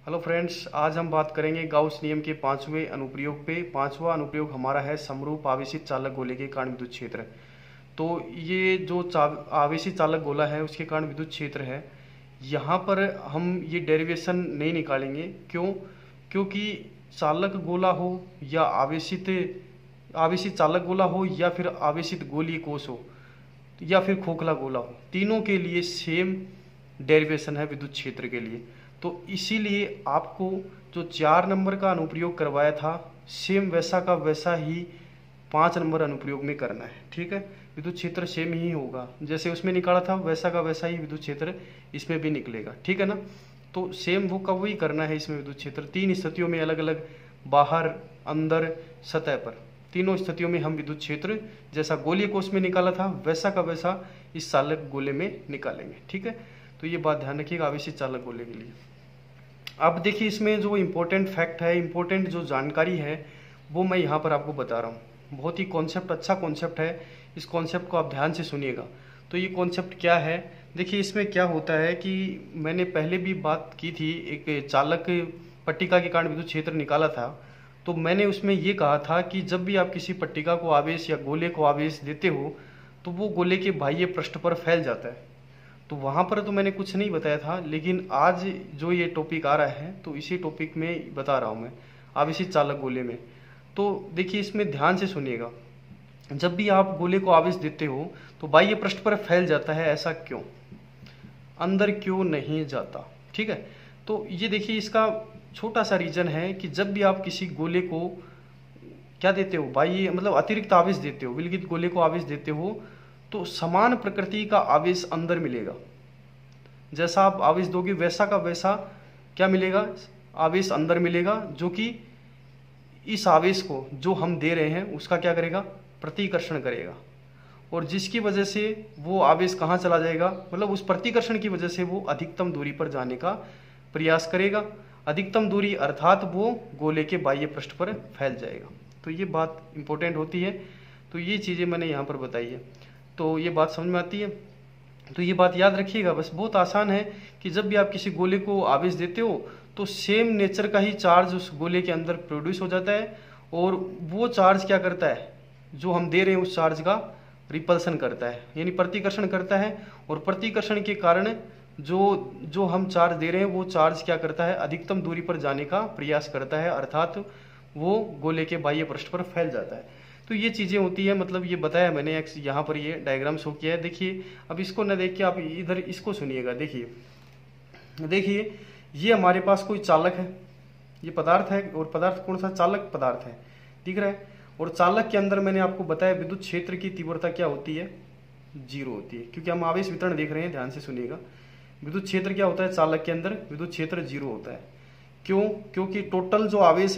Hello friends, आज हम बात करेंगे गाउस नियम के पांचवें अनुप्रयोग पे। पांचवा अनुप्रयोग हमारा है समरूप आवेशित चालक गोले के कारण विद्युत क्षेत्र। तो ये जो आवेशित चालक गोला है उसके कारण विद्युत क्षेत्र है, यहाँ पर हम ये डेरिवेशन नहीं निकालेंगे। क्यों? क्योंकि चालक गोला हो या आवेशित आवेशित चालक गोला हो या फिर आवेशित गोलीय कोश हो या फिर खोखला गोला हो, तीनों के लिए सेम डेरिवेशन है विद्युत क्षेत्र के लिए। तो इसीलिए आपको जो 4 नंबर का अनुप्रयोग करवाया था सेम वैसा का वैसा ही 5 नंबर अनुप्रयोग में करना है। ठीक है, विद्युत क्षेत्र सेम ही होगा, जैसे उसमें निकाला था वैसा का वैसा ही विद्युत क्षेत्र इसमें भी निकलेगा। ठीक है ना? तो सेम वो का वही करना है इसमें विद्युत क्षेत्र। 3 स्थितियों में अलग अलग, बाहर, अंदर, सतह पर, तीनों स्थितियों में हम विद्युत क्षेत्र जैसा गोलीय कोश में निकाला था वैसा का वैसा इस चालक गोले में निकालेंगे। ठीक है, तो ये बात ध्यान रखिएगा आवेशित चालक गोले के लिए। अब देखिए इसमें जो इम्पोर्टेंट फैक्ट है, इम्पोर्टेंट जो जानकारी है वो मैं यहाँ पर आपको बता रहा हूँ। बहुत ही कॉन्सेप्ट, अच्छा कॉन्सेप्ट है, इस कॉन्सेप्ट को आप ध्यान से सुनिएगा। तो ये कॉन्सेप्ट क्या है, देखिए इसमें क्या होता है कि मैंने पहले भी बात की थी, एक चालक पट्टिका के कारण विद्युत क्षेत्र निकाला था। तो मैंने उसमें ये कहा था कि जब भी आप किसी पट्टिका को आवेश या गोले को आवेश देते हो तो वो गोले के बाह्य पृष्ठ पर फैल जाता है। तो वहाँ पर तो मैंने कुछ नहीं बताया था, लेकिन आज जो ये टॉपिक आ रहा है तो इसी टॉपिक में बता रहा हूँ मैं, आवेशित चालक गोले में। तो देखिए इसमें ध्यान से सुनिएगा, जब भी आप गोले को आवेश देते हो तो बाह्य पृष्ठ पर फैल जाता है, ऐसा क्यों? अंदर क्यों नहीं जाता? ठीक है, तो ये देखिए इसका छोटा सा रीजन है कि जब भी आप किसी गोले को क्या देते हो, बाह्य मतलब अतिरिक्त आवेश देते हो, विलगित गोले को आवेश देते हो, तो समान प्रकृति का आवेश अंदर मिलेगा। जैसा आप आवेश दोगे वैसा का वैसा क्या मिलेगा, आवेश अंदर मिलेगा, जो कि इस आवेश को जो हम दे रहे हैं उसका क्या करेगा, प्रतिकर्षण करेगा। और जिसकी वजह से वो आवेश कहाँ चला जाएगा, मतलब उस प्रतिकर्षण की वजह से वो अधिकतम दूरी पर जाने का प्रयास करेगा। अधिकतम दूरी अर्थात वो गोले के बाह्य पृष्ठ पर फैल जाएगा। तो ये बात इंपॉर्टेंट होती है। तो ये चीज़ें मैंने यहाँ पर बताई है, तो ये बात समझ में आती है। तो ये बात याद रखिएगा, बस बहुत आसान है कि जब भी आप किसी गोले को आवेश देते हो तो सेम नेचर का ही चार्ज उस गोले के अंदर प्रोड्यूस हो जाता है, और वो चार्ज क्या करता है, जो हम दे रहे हैं उस चार्ज का रिपल्सन करता है, यानी प्रतिकर्षण करता है। और प्रतिकर्षण के कारण जो हम चार्ज दे रहे हैं वो चार्ज क्या करता है, अधिकतम दूरी पर जाने का प्रयास करता है, अर्थात वो गोले के बाह्य पृष्ठ पर फैल जाता है। तो ये चीज़ें होती है, मतलब ये बताया मैंने, यहाँ पर ये डायग्राम शो किया है। देखिए अब इसको न देख के आप इधर इसको सुनिएगा। देखिए ये हमारे पास कोई चालक है, ये पदार्थ है, और पदार्थ कौन सा, चालक पदार्थ है, दिख रहा है। और चालक के अंदर मैंने आपको बताया विद्युत क्षेत्र की तीव्रता क्या होती है, 0 होती है, क्योंकि हम आवेश वितरण देख रहे हैं, ध्यान से सुनिएगा। विद्युत क्षेत्र क्या होता है चालक के अंदर, विद्युत क्षेत्र 0 होता है। क्यों? क्योंकि टोटल जो आवेश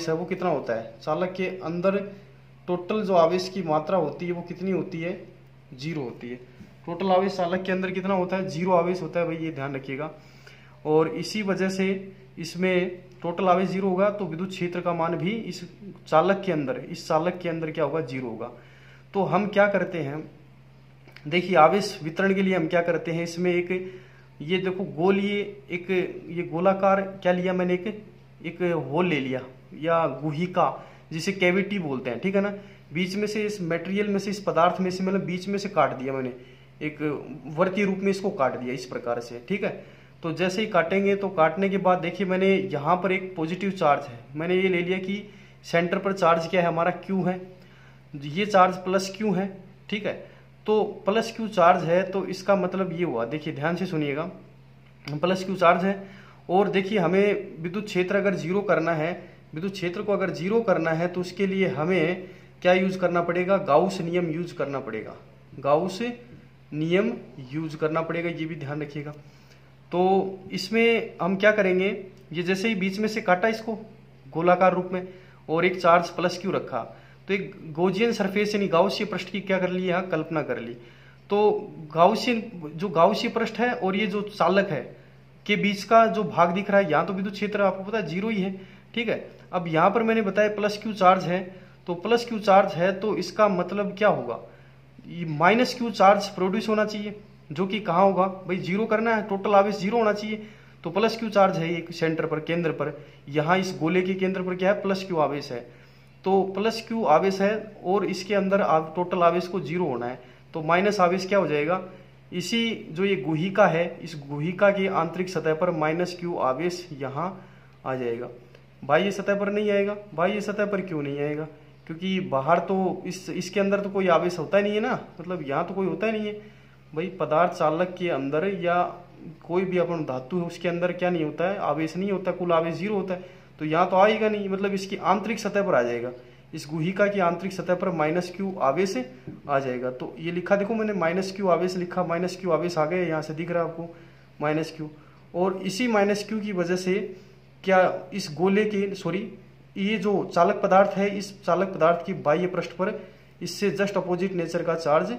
है वो कितना होता है चालक के अंदर, टोटल जो आवेश की मात्रा होती है वो कितनी होती है, 0 होती है। टोटल आवेश चालक के अंदर कितना होता है, 0 आवेश होता है भाई, ये ध्यान रखिएगा। और इसी वजह से इसमें टोटल आवेश 0 होगा तो विद्युत क्षेत्र का मान भी इस चालक के अंदर क्या होगा, 0 होगा। तो हम क्या करते हैं, देखिए आवेश वितरण के लिए हम क्या करते हैं, इसमें एक ये देखो ये गोलाकार क्या लिया मैंने, एक होल ले लिया या गुहिका, जिसे कैविटी बोलते हैं। ठीक है ना? बीच में से इस मटेरियल में से, इस पदार्थ में से, मतलब बीच में से काट दिया मैंने, एक वर्तीय रूप में इसको काट दिया इस प्रकार से। ठीक है, तो जैसे ही काटेंगे तो काटने के बाद देखिए मैंने यहाँ पर एक पॉजिटिव चार्ज है, मैंने ये ले लिया कि सेंटर पर चार्ज क्या है हमारा, Q है, ये चार्ज प्लस Q है। ठीक है, तो प्लस Q चार्ज है, तो इसका मतलब ये हुआ, देखिए ध्यान से सुनिएगा, प्लस Q चार्ज है। और देखिए हमें विद्युत क्षेत्र अगर 0 करना है, विद्युत क्षेत्र को अगर 0 करना है तो उसके लिए हमें क्या यूज करना पड़ेगा, गाउस नियम यूज करना पड़ेगा, गाउस नियम यूज करना पड़ेगा, ये भी ध्यान रखिएगा। तो इसमें हम क्या करेंगे, ये जैसे ही बीच में से काटा इसको गोलाकार रूप में और एक चार्ज प्लस Q रखा, तो एक गॉसियन सरफेस यानी गाउसीय पृष्ठ की क्या कर ली, यहाँ कल्पना कर ली। तो गाउसीय पृष्ठ है और ये जो चालक है के बीच का जो भाग दिख रहा है, यहाँ तो विद्युत क्षेत्र आपको पता है 0 ही है। ठीक है, अब यहाँ पर मैंने बताया प्लस Q चार्ज है, तो प्लस Q चार्ज है तो इसका मतलब क्या होगा, माइनस Q चार्ज प्रोड्यूस होना चाहिए, जो कि कहाँ होगा भाई, 0 करना है, टोटल आवेश 0 होना चाहिए। तो प्लस क्यू चार्ज है एक सेंटर पर, केंद्र पर। यहाँ इस गोले के केंद्र पर क्या है, प्लस क्यू आवेश है। तो प्लस क्यू आवेश है और इसके अंदर टोटल आवेश को 0 होना है, तो माइनस आवेश क्या हो जाएगा, इसी जो ये गुहिका है, इस गुहिका की आंतरिक सतह पर माइनस क्यू आवेश यहाँ आ जाएगा। बाह्य सतह पर नहीं आएगा। बाह्य सतह पर क्यों नहीं आएगा, क्योंकि बाहर तो इसके अंदर तो कोई आवेश होता ही नहीं है ना, मतलब यहाँ तो कोई होता ही नहीं है भाई। पदार्थ चालक के अंदर या कोई भी अपन धातु है उसके अंदर क्या नहीं होता है, आवेश नहीं होता, कुल आवेश 0 होता है। तो यहाँ तो आएगा नहीं, मतलब इसकी आंतरिक सतह पर आ जाएगा, इस गुहिका की आंतरिक सतह पर माइनस क्यू आवेश आ जाएगा। तो ये लिखा देखो मैंने, माइनस क्यू आवेश लिखा, माइनस क्यू आवेश आ गया, यहाँ से दिख रहा है आपको माइनस क्यू। और इसी माइनस क्यू की वजह से क्या इस गोले के ये जो चालक पदार्थ है, इस चालक पदार्थ की बाह्य पृष्ठ पर इससे जस्ट अपोजिट नेचर का चार्ज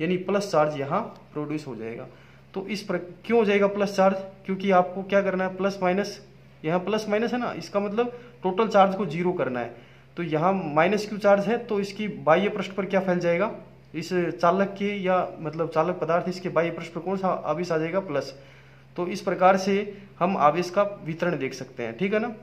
यानी प्लस चार्ज यहाँ प्रोड्यूस हो जाएगा। तो इस पर क्यों हो जाएगा प्लस चार्ज, क्योंकि आपको क्या करना है, प्लस माइनस, यहाँ प्लस माइनस है ना, इसका मतलब टोटल चार्ज को 0 करना है। तो यहाँ माइनस क्यू चार्ज है, तो इसकी बाह्य पृष्ठ पर क्या फैल जाएगा, इस चालक के या मतलब चालक पदार्थ इसके बाह्य पृष्ठ पर कौन सा आवेश आ जाएगा, प्लस। तो इस प्रकार से हम आवेश का वितरण देख सकते हैं, ठीक है ना।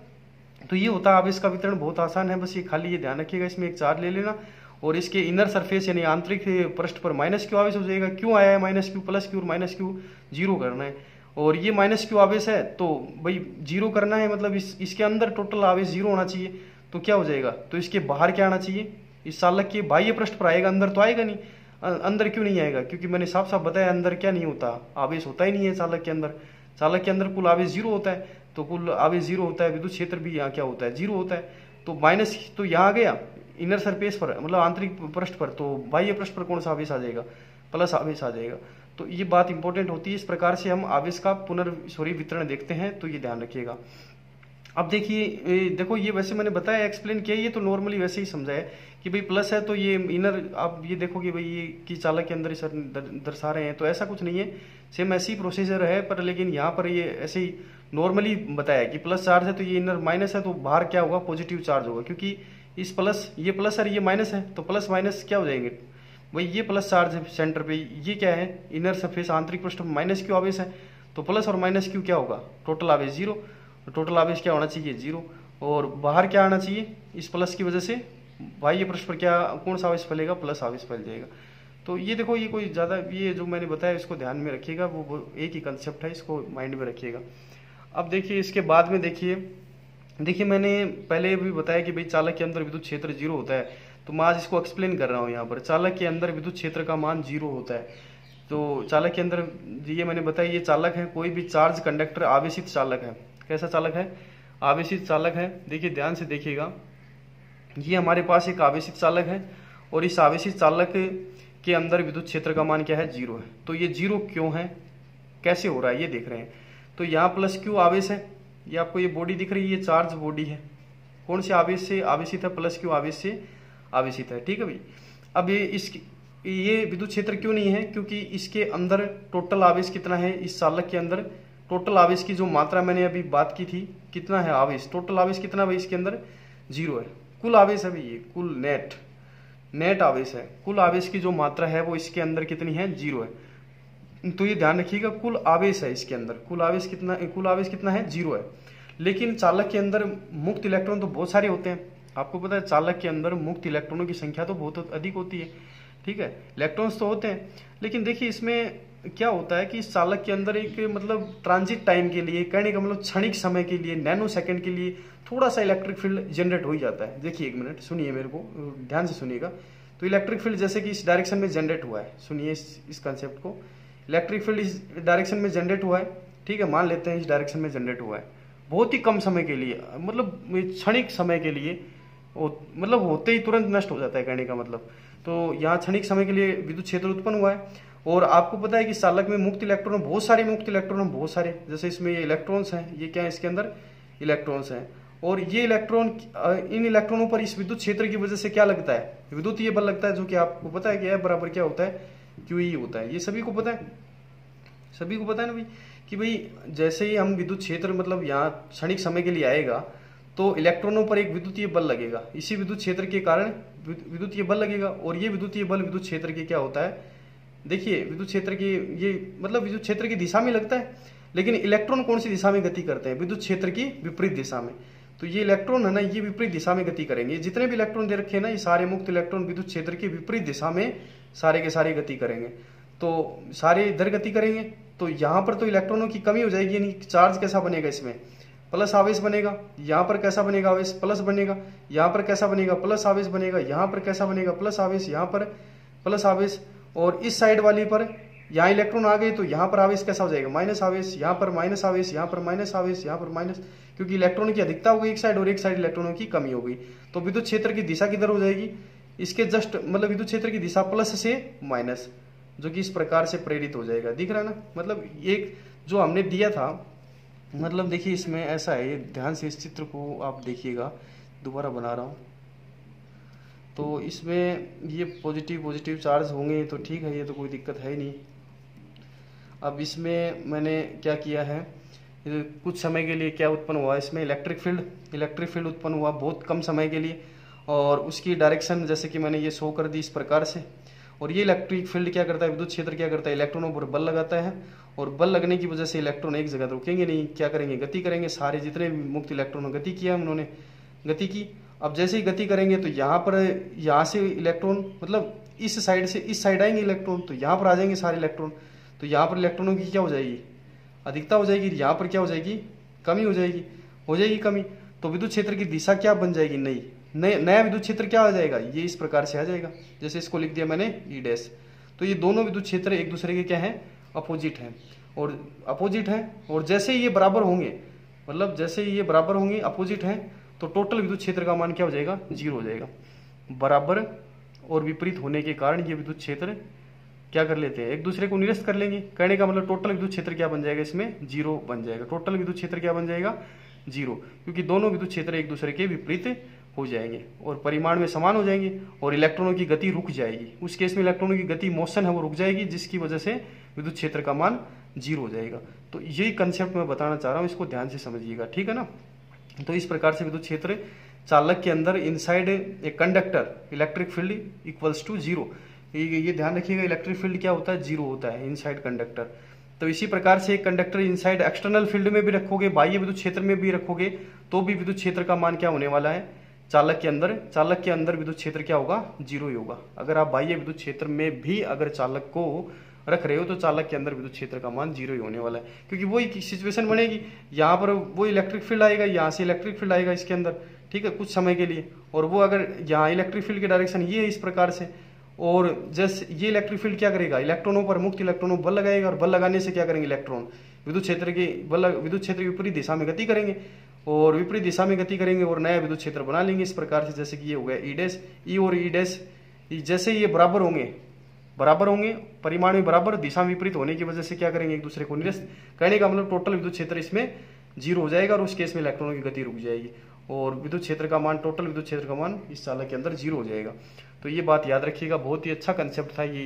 तो ये होता है आवेश का वितरण, बहुत आसान है, बस ये खाली ये ध्यान रखिएगा, इसमें एक चार्ज ले लेना और इसके इनर सरफेस यानी आंतरिक पृष्ठ पर माइनस क्यू आवेश हो जाएगा। क्यों आया है माइनस क्यू, प्लस क्यू और माइनस क्यू 0 करना है, और ये माइनस क्यू आवेश है तो भाई 0 करना है, मतलब इसके अंदर टोटल आवेश 0 होना चाहिए। तो क्या हो जाएगा, तो इसके बाहर क्या आना चाहिए, इस चालक के बाह्य पृष्ठ पर आएगा, अंदर तो आएगा नहीं। अंदर क्यों नहीं आएगा, क्योंकि मैंने साफ साफ बताया अंदर क्या नहीं होता, आवेश होता ही नहीं है चालक के अंदर। चालक के अंदर कुल आवेश 0 होता है, तो कुल आवेश 0 होता है, विद्युत क्षेत्र भी यहाँ क्या होता है, 0 होता है। तो माइनस तो यहाँ आ गया इनर सरफेस पर, मतलब आंतरिक पृष्ठ पर, तो बाह्य पृष्ठ पर कौन सा आवेश आ जाएगा, प्लस आवेश आ जाएगा। तो ये बात इंपॉर्टेंट होती है, इस प्रकार से हम आवेश का वितरण देखते हैं, तो ये ध्यान रखिएगा। अब देखिए, देखो ये वैसे मैंने बताया, एक्सप्लेन किया, ये तो नॉर्मली वैसे ही समझा है कि भाई प्लस है तो ये इनर, आप ये देखो कि भाई ये कि चालक के अंदर ही दर्शा रहे हैं, तो ऐसा कुछ नहीं है, सेम ऐसी ही प्रोसीजर है, पर लेकिन यहाँ पर ये ऐसे ही नॉर्मली बताया कि प्लस चार्ज है तो ये इनर माइनस है, तो बाहर क्या होगा, पॉजिटिव चार्ज होगा, क्योंकि इस प्लस, ये प्लस और ये माइनस है, तो प्लस माइनस क्या हो जाएंगे भाई, ये प्लस चार्ज है सेंटर पे, ये क्या है इनर सरफेस आंतरिक पृष्ठ माइनस क्यू आवेश है, तो प्लस और माइनस क्यू क्या होगा, टोटल आवेश 0। टोटल आवेश क्या होना चाहिए, 0, और बाहर क्या आना चाहिए, इस प्लस की वजह से बाह्य पृष्ठ पर क्या, कौन सा आवेश फैलेगा, प्लस आवेश फैल जाएगा। तो ये देखो, ये कोई ज़्यादा, ये जो मैंने बताया इसको ध्यान में रखिएगा, वो एक ही कंसेप्ट है, इसको माइंड में रखिएगा। अब देखिए इसके बाद में देखिए मैंने पहले भी बताया कि भाई चालक के अंदर विद्युत क्षेत्र 0 होता है, तो मैं आज इसको एक्सप्लेन कर रहा हूँ। यहाँ पर चालक के अंदर विद्युत क्षेत्र का मान 0 होता है। तो चालक के अंदर ये मैंने बताया, ये चालक है, कोई भी चार्ज कंडक्टर आवेशित चालक है। कैसा चालक है, आवेशित चालक है। देखिए ध्यान से देखिएगा, ये हमारे पास एक आवेशित चालक है और इस आवेशित चालक के अंदर विद्युत क्षेत्र का मान क्या है, 0 है। तो ये 0 क्यों है, कैसे हो रहा है, ये देख रहे हैं। तो यहाँ प्लस क्यू आवेश है, ये आपको ये बॉडी दिख रही है, ये चार्ज बॉडी है, कौन से आवेश से आवेशित है, प्लस क्यू आवेश से आवेशित है, ठीक है भाई। अब ये विद्युत क्षेत्र क्यों नहीं है, क्योंकि इसके अंदर टोटल आवेश कितना है, इस चालक के अंदर टोटल आवेश की जो मात्रा मैंने अभी बात की थी, कितना है आवेश, टोटल आवेश कितना भाई इसके अंदर, 0 है। कुल आवेश है भाई, ये कुल नेट आवेश है, कुल आवेश की जो मात्रा है वो इसके अंदर कितनी है, 0 है। तो ये ध्यान रखिएगा, कुल आवेश है इसके अंदर, कुल आवेश कितना है, 0 है। लेकिन चालक के अंदर मुक्त इलेक्ट्रॉन तो बहुत सारे होते हैं, आपको पता है चालक के अंदर मुक्त इलेक्ट्रॉनों की संख्या तो बहुत अधिक होती है, ठीक है, इलेक्ट्रॉन्स तो होते हैं। लेकिन देखिए इसमें क्या होता है कि इस चालक के अंदर एक मतलब ट्रांजिट टाइम के लिए, कहने का मतलब क्षणिक समय के लिए, नैनो सेकंड के लिए थोड़ा सा इलेक्ट्रिक फील्ड जनरेट हो ही जाता है। देखिए 1 मिनट सुनिए, मेरे को ध्यान से सुनिएगा। तो इलेक्ट्रिक फील्ड जैसे कि इस डायरेक्शन में जनरेट हुआ है, सुनिए इस कंसेप्ट को, इलेक्ट्रिक फील्ड इस डायरेक्शन में जनरेट हुआ है, ठीक है, मान लेते हैं इस डायरेक्शन में जनरेट हुआ है, बहुत ही कम समय के लिए, मतलब क्षणिक समय के लिए, मतलब होते ही तुरंत नष्ट हो जाता है, कहने का मतलब। तो यहाँ क्षणिक समय के लिए विद्युत क्षेत्र उत्पन्न हुआ है। और आपको पता है कि चालक में मुक्त इलेक्ट्रॉन, बहुत सारे, जैसे इसमें ये इलेक्ट्रॉन्स हैं, ये क्या है इसके अंदर इलेक्ट्रॉन्स हैं, और ये इलेक्ट्रॉन, इन इलेक्ट्रॉनों पर इस विद्युत क्षेत्र की वजह से क्या लगता है, विद्युतीय बल लगता है, जो कि आपको पता है कि F बराबर क्या होता है, QE होता है। ये सभी को पता है ना भाई, कि भाई जैसे ही हम विद्युत क्षेत्र मतलब यहाँ क्षणिक समय के लिए आएगा तो इलेक्ट्रॉनों पर एक विद्युतीय बल लगेगा, इसी विद्युत क्षेत्र के कारण विद्युतीय बल लगेगा, और ये विद्युतीय बल विद्युत क्षेत्र के क्या होता है, देखिए विद्युत क्षेत्र की, ये मतलब विद्युत क्षेत्र की दिशा में लगता है। लेकिन इलेक्ट्रॉन कौन सी दिशा में गति करते हैं? विद्युत क्षेत्र की विपरीत दिशा में। तो ये इलेक्ट्रॉन है ना, ये विपरीत दिशा में गति करेंगे। जितने भी इलेक्ट्रॉन दे रखे हैं ना, ये सारे मुक्त इलेक्ट्रॉन विद्युत क्षेत्र की विपरीत दिशा में सारे के सारे गति करेंगे। तो सारे इधर गति करेंगे, तो यहाँ पर तो इलेक्ट्रॉनों की कमी हो जाएगी, यानी चार्ज कैसा बनेगा? इसमें प्लस आवेश बनेगा। यहाँ पर कैसा बनेगा? आवेश प्लस बनेगा। यहाँ पर कैसा बनेगा? प्लस आवेश बनेगा। यहाँ पर कैसा बनेगा? प्लस आवेश। यहाँ पर प्लस आवेश। और इस साइड वाली पर यहाँ इलेक्ट्रॉन आ गए तो यहाँ पर आवेश कैसा हो जाएगा? माइनस आवेश। यहाँ पर माइनस आवेश, यहाँ पर माइनस आवेश, यहाँ पर माइनस, क्योंकि इलेक्ट्रॉन की अधिकता हो गई एक साइड और एक साइड इलेक्ट्रॉनों की कमी हो गई। तो विद्युत क्षेत्र की दिशा किधर हो जाएगी? इसके जस्ट मतलब विद्युत क्षेत्र की दिशा प्लस से माइनस, जो कि इस प्रकार से प्रेरित हो जाएगा। दिख रहा है ना? मतलब एक जो हमने दिया था, मतलब देखिए इसमें ऐसा है, ध्यान से इस चित्र को आप देखिएगा, दोबारा बना रहा हूँ। तो इसमें ये पॉजिटिव पॉजिटिव चार्ज होंगे तो ठीक है, ये तो कोई दिक्कत है ही नहीं। अब इसमें मैंने क्या किया है, कुछ समय के लिए क्या उत्पन्न हुआ, इसमें इलेक्ट्रिक फील्ड उत्पन्न हुआ बहुत कम समय के लिए, और उसकी डायरेक्शन जैसे कि मैंने ये शो कर दी इस प्रकार से। और ये इलेक्ट्रिक फील्ड क्या करता है, विद्युत क्षेत्र क्या करता है, इलेक्ट्रॉनों पर बल लगाता है, और बल लगने की वजह से इलेक्ट्रॉन एक जगह रुकेंगे नहीं, क्या करेंगे? गति करेंगे। सारे जितने भी मुक्त इलेक्ट्रॉनों गति किया उन्होंने गति की। अब जैसे ही गति करेंगे तो यहाँ से इलेक्ट्रॉन, मतलब इस साइड से इस साइड आएंगे इलेक्ट्रॉन, तो यहाँ पर आ जाएंगे सारे इलेक्ट्रॉन। तो यहाँ पर इलेक्ट्रॉनों की क्या हो जाएगी? अधिकता हो जाएगी। यहाँ पर क्या हो जाएगी? कमी हो जाएगी कमी। तो विद्युत क्षेत्र की दिशा क्या बन जाएगी? नया विद्युत क्षेत्र क्या आ जाएगा? ये इस प्रकार से आ जाएगा, जैसे इसको लिख दिया मैंने ई डैश। तो ये दोनों विद्युत क्षेत्र एक दूसरे के क्या है? अपोजिट है। और जैसे ही ये बराबर होंगे, मतलब जैसे ही ये बराबर होंगे, अपोजिट है, तो टोटल विद्युत क्षेत्र का मान क्या हो जाएगा? 0 हो जाएगा। बराबर और विपरीत होने के कारण ये विद्युत क्षेत्र क्या कर लेते हैं? एक दूसरे को निरस्त कर लेंगे। कहने का मतलब टोटल विद्युत क्षेत्र क्या बन जाएगा? इसमें 0 बन जाएगा। टोटल विद्युत क्षेत्र क्या बन जाएगा? 0, क्योंकि दोनों विद्युत क्षेत्र एक दूसरे के विपरीत हो जाएंगे और परिमाण में समान हो जाएंगे, और इलेक्ट्रॉनों की गति रुक जाएगी। उस केस में इलेक्ट्रॉनों की गति, मोशन है, वो रुक जाएगी, जिसकी वजह से विद्युत क्षेत्र का मान 0 हो जाएगा। तो यही कंसेप्ट मैं बताना चाह रहा हूँ, इसको ध्यान से समझिएगा, ठीक है ना? तो इस प्रकार से विद्युत क्षेत्र चालक के अंदर inside a conductor electric field equals to 0। ये ध्यान रखिएगा, इलेक्ट्रिक फील्ड क्या होता है? 0 होता है इनसाइड कंडक्टर। तो इसी प्रकार से एक कंडक्टर इनसाइड एक्सटर्नल फील्ड में भी रखोगे, बाह्य विद्युत क्षेत्र में भी रखोगे, तो भी विद्युत क्षेत्र का मान क्या होने वाला है? चालक के अंदर विद्युत क्षेत्र क्या होगा? 0 ही होगा। अगर आप बाह्य विद्युत क्षेत्र में भी अगर चालक को रख रहे हो तो चालक के अंदर विद्युत क्षेत्र का मान 0 ही होने वाला है, क्योंकि वही सिचुएशन बनेगी। यहाँ पर वो इलेक्ट्रिक फील्ड आएगा, यहाँ से इलेक्ट्रिक फील्ड आएगा इसके अंदर, ठीक है, कुछ समय के लिए। और वो अगर यहाँ इलेक्ट्रिक फील्ड की डायरेक्शन ये है इस प्रकार से, और जैसे ये इलेक्ट्रिक फील्ड क्या करेगा? इलेक्ट्रॉनों पर, मुक्त इलेक्ट्रॉनों बल लगाएगा, और बल लगाने से क्या करेंगे? इलेक्ट्रॉन विद्युत क्षेत्र की विपरीत दिशा में गति करेंगे, और विपरीत दिशा में गति करेंगे और नया विद्युत क्षेत्र बना लेंगे इस प्रकार से। जैसे कि ये हो गया ई डैश, ई और ई डैश, जैसे ये बराबर होंगे परिमाण में बराबर, दिशा में विपरीत होने की वजह से क्या करेंगे? एक दूसरे को निरस्त। कहने का मतलब टोटल विद्युत क्षेत्र इसमें 0 हो जाएगा, और उस केस में इलेक्ट्रॉनों की गति रुक जाएगी, और विद्युत क्षेत्र का मान, टोटल विद्युत क्षेत्र का मान इस चालक के अंदर 0 हो जाएगा। तो ये बात याद रखिएगा, बहुत ही अच्छा कंसेप्ट था ये।